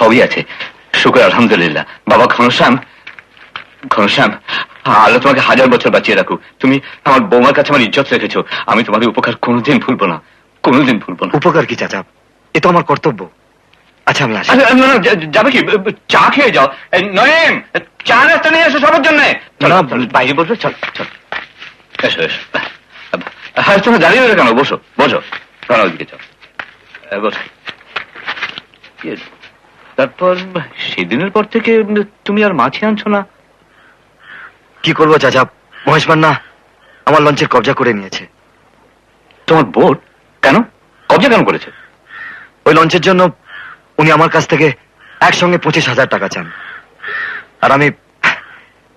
সবই আছে, শুকর আলহামদুলিল্লাহ। বাবা ঘনশ্যাম, ঘনশ্যাম, আল্লাহ তোমাকে 1000 বছর বাঁচিয়ে রাখুক। তুমি আমার বৌমার কাছে আমার ইজ্জত রেখেছো, আমি তোমাদের উপকার কোনোদিন ভুলবো না, কোনোদিন ভুলবো না। উপকার কি চাচা, এ তো আমার কর্তব্য। আচ্ছা আমি আসি। যাবে কি? চা খেয়ে যাও। নয়েম, চা নাস্তা নিয়ে এসো সবার জন্য। বাইরে বসো, চল চল, এসো এসো। হ্যাঁ, তোমরা দাঁড়িয়ে রয়েছে কেন? বসো বসো, তোমরা ওইদিকে চল, বসো। তারপর সেদিনের পর থেকে তুমি আর মাছি আনছো না? কি করবো চাচা, মহেশ মান্না আমার লঞ্চের কবজা করে নিয়েছে। তোমার বোট? কেন কবজা কেন করেছে? ওই লঞ্চের জন্য উনি আমার কাছ থেকে একসঙ্গে 25,000 টাকা চান, আর আমি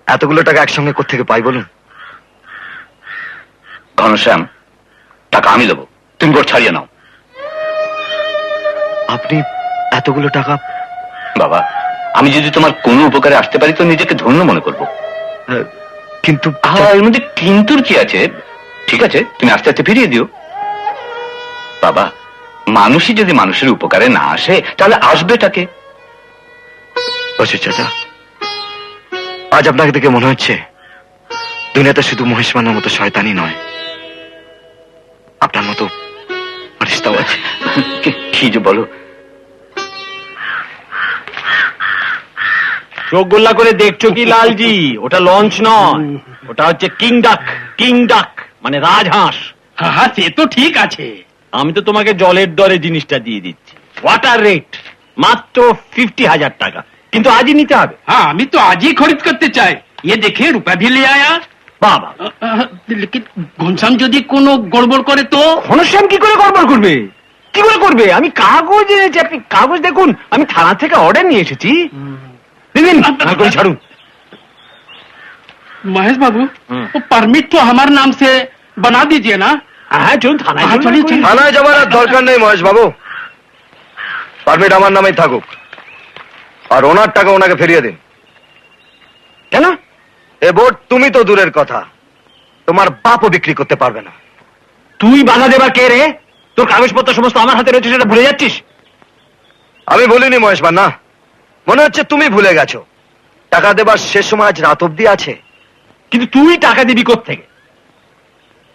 এতগুলো টাকা একসঙ্গে কোত্থেকে পাই বলুন? ঘনশ্যাম, টাকা আমি দেবো, তুমি বোট ছাড়িয়ে নাও। আপনি এতগুলো টাকা? বাবা, আমি যদি তোমার কোনো উপকারে আসতে পারি তো নিজেকে ধন্য মনে করবো। কিন্তু এর মধ্যে কিন্তুর কি আছে? ঠিক আছে, তুমি আস্তে আস্তে ফিরিয়ে দিও। বাবা, মানুষই যদি মানুষের উপকারে না আসে তাহলে আসবেটাকে? বসে চাচা, আজ আপনাকে দেখে মনে হচ্ছে দুনিয়াতে শুধু মহেশ মান্নার মতো শয়তানি নয়, আপনার মতো ফেরেশতাও আছে। কি যে বলো। চোখ গোল্লা করে দেখছো কি লালজি? ওটা লঞ্চ নয়, ওটা হচ্ছে কিং ডাক। কিং ডাক মানে রাজহাঁস। হ্যাঁ, সে তো ঠিক আছে। আমি তো তোমাকে জলের দরে জিনিসটা দিয়ে দিচ্ছি। ওয়াটার রেট মাত্র 50,000 টাকা, কিন্তু আজই নিতে হবে। हाँ, আমি তো আজই খরিদ করতে চাই। ये देखिए रुपया भी ले आया। বাবা, लेकिन घनश्याम যদি কোনো গড়বড় করে তো? ঘনশ্যাম কি করে গড়বড় করবে? কি করে করবে? আমি কাগজ এনেছি, আপনি কাগজ দেখুন। আমি থানা থেকে অর্ডার নিয়ে এসেছি। দিন ছাড়ুন। महेश बाबू, वो परमिट तो हमारे नाम से बना दीजिए ना। হ্যাঁ চলুন থানায়। হ্যাঁ, চলিয়ে, চলিয়ে। থানায় যাবার আর দরকার নেই মহেশ বাবু, পারমিট আমার নামেই থাকুক, আর ওনার টাকা ওনাকে ফিরিয়ে দিন। কেন? এ বোট তুমি তো দূরের কথা, তোমার বাপও বিক্রি করতে পারবে না। তুই বাধা দেবার কে রে? তোর কাগজপত্র সমস্ত আমার হাতে রয়েছে, সেটা ভুলে যাচ্ছিস? আমি ভুলিনি মহেশ মান্না, মনে হচ্ছে তুমি ভুলে গেছো। টাকা দেবার শেষ সময় আজ রাত অব্দি আছে। কিন্তু তুই টাকা দিবি কোত্থেকে?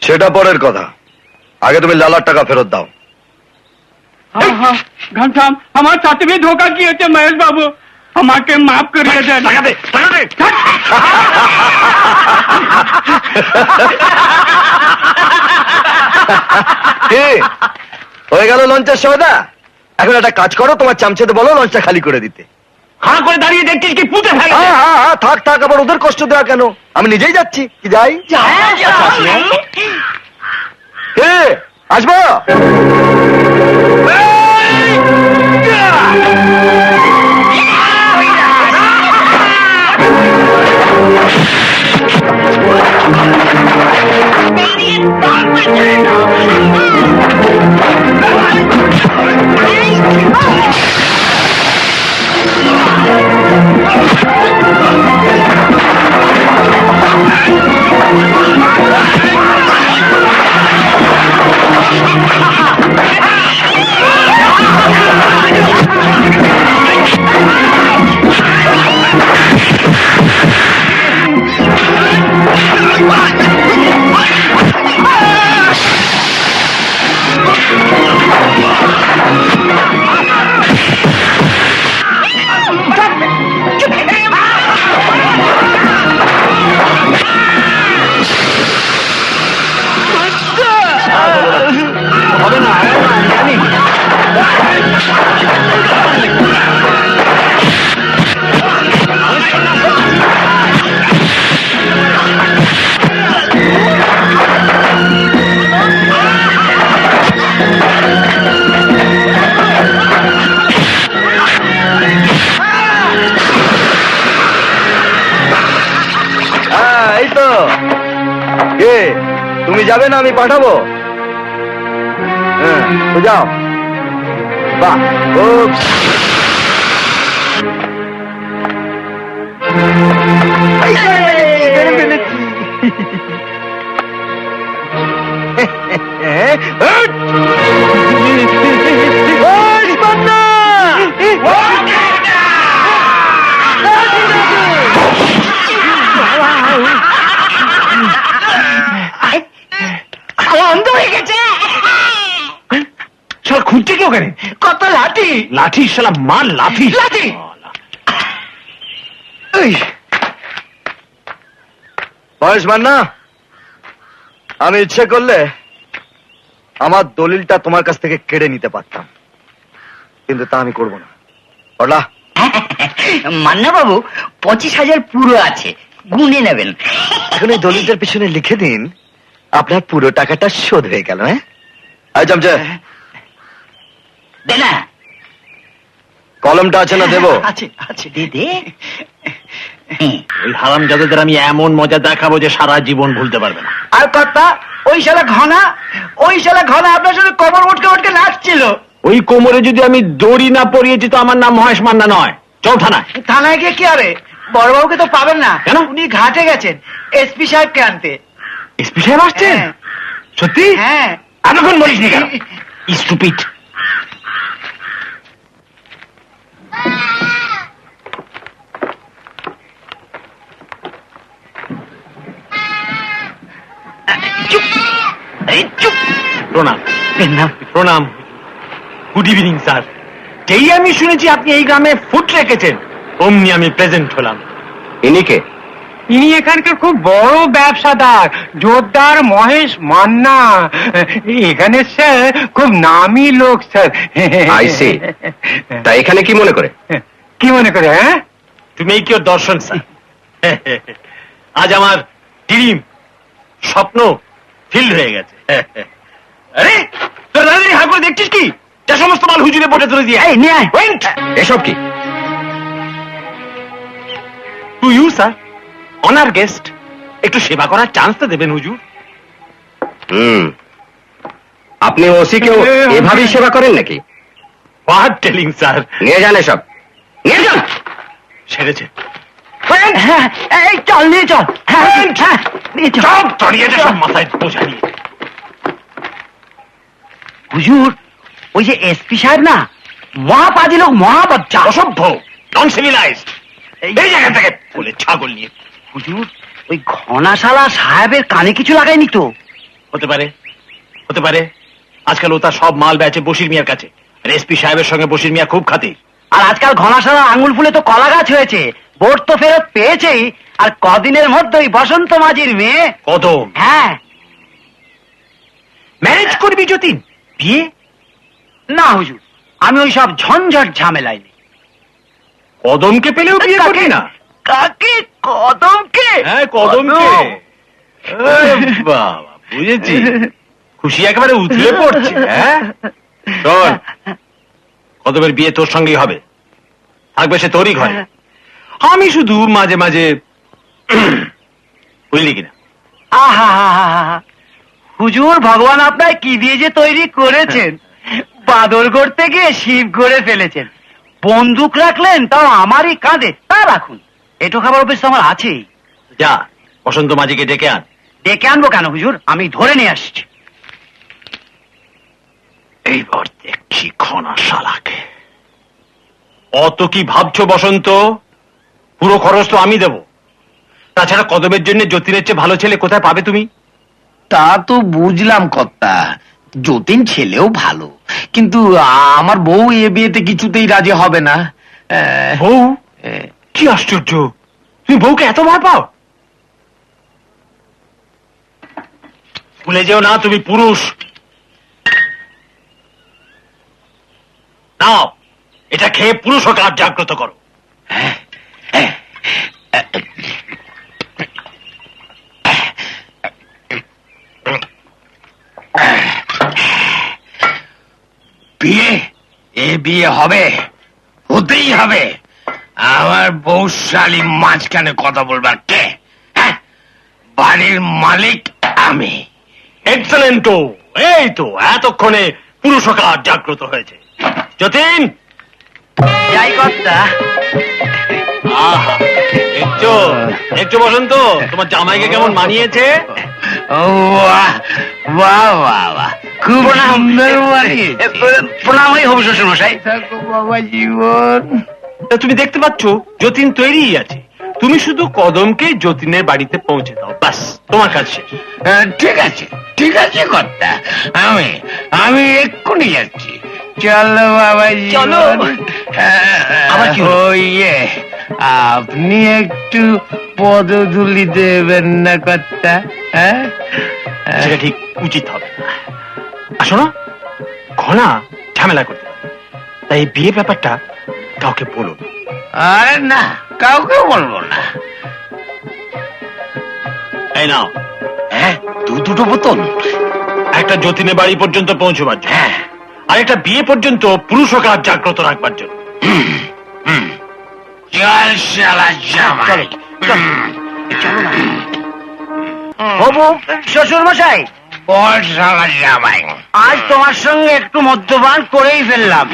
সেটা পরের কথা, আগে তুমি লালার টাকা ফেরত দাও। हाँ हाँ, घनश्याम हमारे साथ भी धोखा किए थे महेश बाबू, हमारे माफ करिए देना। টাকা দে, টাকা দে। কি হয়ে গেল লঞ্চের সওদা? এখন একটা কাজ করো, তোমার চামচেতে বলো লঞ্চটা খালি করে দিতে। হাঁ করে দাঁড়িয়ে দেখছিস কি পুঁতে ফেলে? হ্যাঁ, থাক থাক, আবার ওদের কষ্ট দেওয়া কেন? আমি নিজেই যাচ্ছি। কি যাই? কে আসবো? তুমি যাবে না আমি পাঠাবো? হ্যাঁ তো যাও। বাহ, লাঠি শালা মার লাঠি লাঠি! এই মহেশ মান্না, আমি ইচ্ছে করলে আমার দলিলটা তোমার কাছ থেকে কেড়ে নিতে পারতাম, কিন্তু তা আমি করব না। বলা মান্না বাবু 25,000 পুরো আছে, গুনে নেবেন। এখন এই দলিলটার পিছনে লিখে দিন আপনার পুরো টাকাটা শোধ হয়ে গেল। হ্যাঁ, আজ জমছে দে না। কলমটা আছে না দেবো? আছে আছে, দে দে। ওই হারামজাদাদের আমি এমন মজা দেখাবো যে সারা জীবন ভুলতে পারবে না। আর কথা, ওই শালা ঘনা আপনার সাথে কবর উঠকে উঠকে নাচছিল। ওই কোমরে যদি আমি দড়ি না পরিয়েছি তো আমার নাম মহেশ মান্না নয়। চল থানায়। থানায় গিয়ে কি হবে? বড়বাবুকে তো পাবেন না। কেন? উনি ঘাটে গেছেন এসপি সাহেবকে আনতে। এসপি সাহেব আসছেন? হ্যাঁ। সত্যি? হ্যাঁ। এতক্ষণ বলিসনি কেন? স্টুপিড। চুপ, এই চুপ। প্রণাম প্রণাম। প্রণাম। Good evening sir. যেই আমি শুনেছি আপনি এই গ্রামে ফুট রেখেছেন, অমনি আমি প্রেজেন্ট হলাম। ইনিকে ইনি এখানকার খুব বড় ব্যবসাদার, জোরদার মহেশ মান্না। এখানে স্যার খুব নামি লোক স্যার। I see. তা এখানে কি মনে করে? কি মনে করে? হ্যাঁ, টু মেক ইউর দর্শন স্যার। আজ আমার ড্রিম, স্বপ্ন ফিল্ড হয়ে গেছে। আরে তোর রাজধানী হাঁ করে দেখছিস কি? যা সমস্ত মাল হুজুরে পটে তুলে দিয়ে এই নিয়ে আয়। ওয়েন্ট এসব কি? To you sir, honour guest. একটু সেবা করার চান্স তো দেবেন হুজুর। আপনি ওসিকেও এভাবেই সেবা করেন নাকি? What telling sir. নিয়ে যান এসব, নিয়ে যান। সেরেছে। হ্যাঁ, এই চল নিয়ে চল। হ্যাঁ, হ্যাঁ, নিয়ে চল। সব দাঁড়িয়েছে, সব মাথায় বোঝা নিয়ে। হুজুর, ওই যে এসপি সাহেব না, মহাপাজি লোক, মহাবাচ্চা। অসভ্য, নন সিভিলাইজড। এই জায়গা থেকে বলে ছাগল নিয়ে। হুজুর, ওই ঘনাশালা সাহেবের কানে কিছু লাগায়নি তো? হতে পারে, হতে পারে। আজকাল ও তার সব মাল বেচে বশির মিয়ার কাছে। আর এসপি সাহেবের সঙ্গে বশির মিয়া খুব খাতির। আর আজকাল ঘনাশালা আঙুল ফুলে তো কলা গাছ হয়েছে। ভোট তো ফেরত পেয়েছেই, আর কদিনের মধ্যেই বসন্ত মাঝির মেয়ে। কদম হ্যাঁ। ম্যারেজ করবি যতীন? বিয়ে? না হুজুর, আমি ওই সব ঝঞ্ঝট ঝামেলায় নেই। কদমকে পেলেও বিয়ে করবি না? কাকে? কদমকে? হ্যাঁ, কদমকে। কদম। বাবা, বুঝেছি। খুশি একেবারে উতলে পড়ছে। হ্যাঁ, শোন, কদমের বিয়ে তোর সঙ্গেই হবে, থাকবে সে তোরই ঘরে। আমি শুধু মাঝে মাঝে বুঝলি কিনা? আহা, হুজুর, ভগবান আপনার কি দিয়ে যে তৈরি করেছেন। বাদর করতে গিয়ে শিব করে ফেলেছেন। বন্দুক রাখলেন তাও আমারই কাঁধে। তা রাখুন, এটো খাবার অভ্যেস তো আমার আছেই। যা, বসন্ত মাঝিকে ডেকে আন। ডেকে আনবো কেন হুজুর? আমি ধরে নিয়ে আসছি। এইবার দেখছি খনা শালাকে। অত কি ভাবছো বসন্ত? পুরো খরচ তো আমি দেব। তাছাড়া কদমের জন্য যতীনের চেয়ে ভালো ছেলে কোথায় পাবে তুমি? তা তো বুঝলাম কর্তা, যতীন ছেলেও ভালো, কিন্তু আমার বউ এ বিয়েতে কিছুতেই রাজি হবে না। বউ? কি আশ্চর্য, তুমি বউকে এত ভয় পাও? ভুলে যেও না তুমি পুরুষ। নাও, এটা খেয়ে পুরুষ হকে আর জাগ্রত করো। বিয়ে? এ বিয়ে হবে, হতেই হবে। আমার বউশালী মাঝখানে কথা বলবার কে? হ্যাঁ? বাড়ির মালিক আমি। এক্সেলেন্ট। এই তো এতক্ষণে পুরুষ হকে আর জাগ্রত হয়েছে। যতীন, যাই কর্তা। আহা, দেখছো দেখছো বসন্ত, তোমার জামাইকে কেমন মানিয়েছে? বাহ বাহ বাহ বাহ, খুব সুন্দর মানিয়েছে। প্রণাম হই হবু শ্বশুর মশাই। থাকো বাবা জীবন। তা তুমি দেখতে পাচ্ছ যতীন তৈরিই আছে। তুমি শুধু কদমকে যতীনের বাড়িতে পৌঁছে দাও, ব্যাস তোমার কাজ শেষ। ঠিক আছে, ঠিক আছে কর্তা, আমি এক্ষুনি যাচ্ছি। চলো বাবা চলো। আবার কি হলো? ইয়ে আপনি একটু পদধূলি দেবেন না কর্তা? হ্যাঁ সেটা ঠিক উচিত হবে না। আসো না, ঘনা ঝামেলা করতে পারে, তাই এই বিয়ে ব্যাপারটা কাউকে বলো না। আরে না, কাউকে বলবো না। এই নাও হ্যাঁ, দুটো বোতল। একটা যতীনের বাড়ি পর্যন্ত পৌঁছবার জন্য, আর একটা বিয়ে পর্যন্ত পুরুষ কাজ জাগ্রত রাখবার জন্য। চল শালা জামাই। চলো না। হবু শ্বশুর মশাই, বল শালা জামাই। আজ তোমার সঙ্গে একটু মদ্যপান করেই ফেললাম,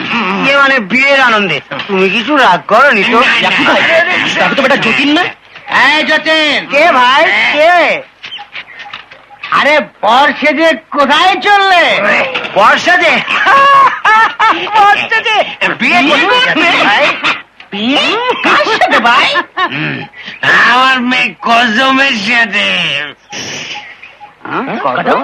ইয়ে মানে বিয়ের আনন্দে। তুমি কিছু রাগ করনি তো? দেখো তো বেটা যতীন না? এই যতীন। কে ভাই, কে? আরে বর সেজে কোথায় চললে? বর সেজে? বর সেজে বিয়ে করবে ভাই? বিয়ে কার সাথে ভাই? আমার মেয়ে কসমের সাথে। কদম?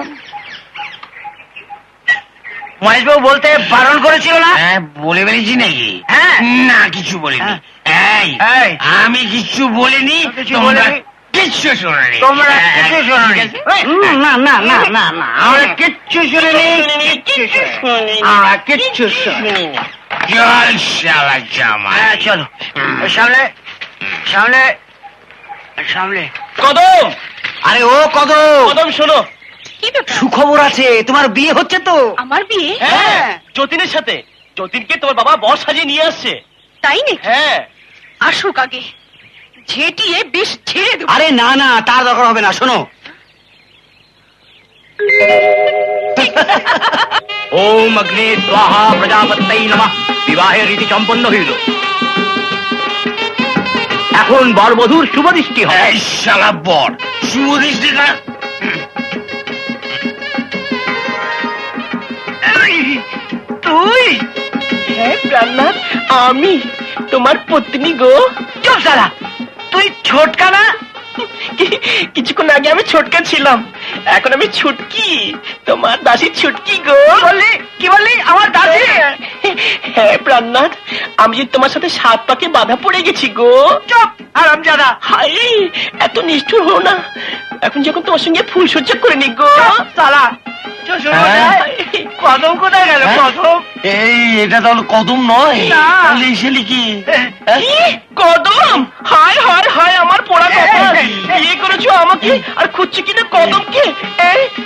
মহেশবাবু বলতে বারণ করেছিল না? হ্যাঁ, বলে ফেলেছি নাকি? হ্যাঁ। না, কিছু বলিনি। এই, এই। আমি কিছু বলিনি, কিছু তোমরা বলিনি? কিচ্ছু শোনোনি। তোমরা হ্যাঁ, কিছু শোনোনি? ঠিক আছে? না না না না না, আমরা কিচ্ছু শুনিনি, কিচ্ছু শুনিনি, আমরা কিচ্ছু শুনিনি। চল শালা জামাই। হ্যাঁ চলো, ওই সামনে সামনে সামনে। কদম, আরে ও কদম, কদম শোনো। কি ব্যাপার? সুখবর আছে, তোমার বিয়ে হচ্ছে তো। আমার বিয়ে? হ্যাঁ। যতীনের সাথে। যতীনকে তোমার বাবা বর সাজিয়ে নিয়ে আসছে। তাই নাকি? হ্যাঁ। আসুক আগে, ঝেঁটিয়ে বেশ ঝেড়ে দেবো। আরে না না, তার দরকার হবে না, শোনো। ওম অগ্নে স্বাহা প্রজাপতয়ে নমঃ। বিবাহের রীতি সম্পন্ন হইল, এখন বর বধূর শুভ দৃষ্টি হবে। এই শালা বর, শুভদৃষ্টি না। তুই? হ্যাঁ প্রাণনাথ, আমি তোমার পত্নী গো। চুপ সালা, তুই ছোটকা না? কিছুক্ষণ আগে আমি ছোটকা ছিলাম, এখন আমি ছুটকি, তোমার দাসী ছুটকি গো। কি বললি আমার দাসী? হ্যাঁ প্রাণনাথ, আমি যে তোমার সাথে সাত পাকে বাধা পড়ে গেছি গো। চুপ হারামজাদা। হাই, এত নিষ্ঠুর হও না, এখন যখন তোমার সঙ্গে ফুল সজ্জা করে নি গো। সালা শ্বশুর হ্যাঁ? মশাই, কদম কোথায় গেল? হ্যাঁ? কদম? এই, এটা তাহলে কদম নয়? না। তাহলে এই ছেলে কি? কি? কদম? হায় হায় হায়, আমার পোড়া কপাল। বিয়ে করেছো আমাকে আর খুঁজছো কিনা কদমকে?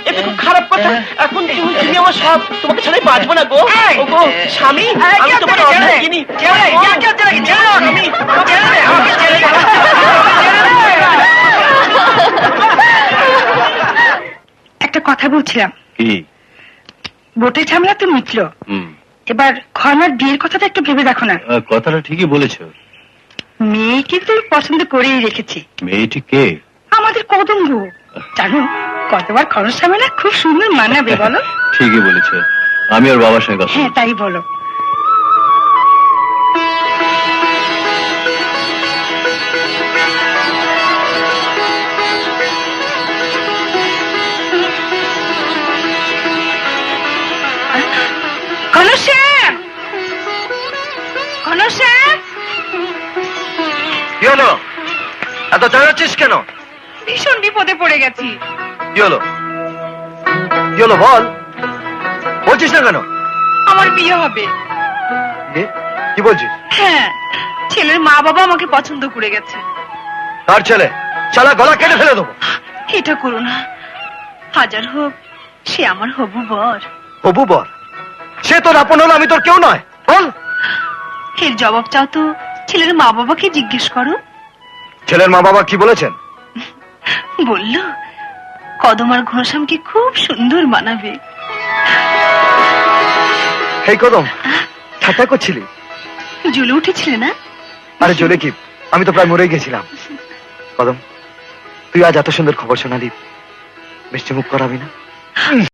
এটা খুব খারাপ কথা। এখন তুমি আমার সব, তোমাকে ছাড়াই বাঁচবো না গো। ও গো স্বামী, আমি তোমার অর্ধাঙ্গিনী। স্বামী, একটা কথা বলছিলাম, কি? বোটের ঝামেলা তো মিটলো, এবার খরমার বিয়ের কথাটা একটু ভেবে দেখো না। কথাটা ঠিকই বলেছো। মেয়ে কিন্তু আমি পছন্দ করেই রেখেছি। মেয়েটি কে? আমাদের কদম গো, জানো কতবার খরচ ঝামেলা খুব সুন্দর মানাবে বলো? ঠিকই বলেছো, আমি ওর বাবার সঙ্গে কথা হ্যাঁ তাই বলো। ঘনশ্যাম, ঘনশ্যাম, কি হলো? এত চালাচ্ছিস কেন? ভীষণ বিপদে পড়ে গেছি। কি হলো? কি হলো বল, বলছিস না কেন? আমার বিয়ে হবে। কি বলছিস? হ্যাঁ, ছেলের মা বাবা আমাকে পছন্দ করে গেছে। তার ছেলে? শালা গলা কেটে ফেলে দেবো। এটা করো না, হাজার হোক সে আমার হবু বর। হবু বর? সে তোর আপন হলো, আমি তোর কেউ নয়। বল। এর জবাব চাও তো ছেলের মা বাবাকে জিজ্ঞেস করো। ছেলের মা বাবা কি বলেছেন? বলল কদম আর ঘনশ্যামকে খুব সুন্দর মানাবে। এই কদম, ঠাট্টা করছিলি? জ্বলে উঠেছিলে না? আরে জ্বলে কি, আমি তো প্রায় মরেই গেছিলাম। কদম, তুই আজ এত সুন্দর খবর শোনালি, মিষ্টি মুখ করাবি না?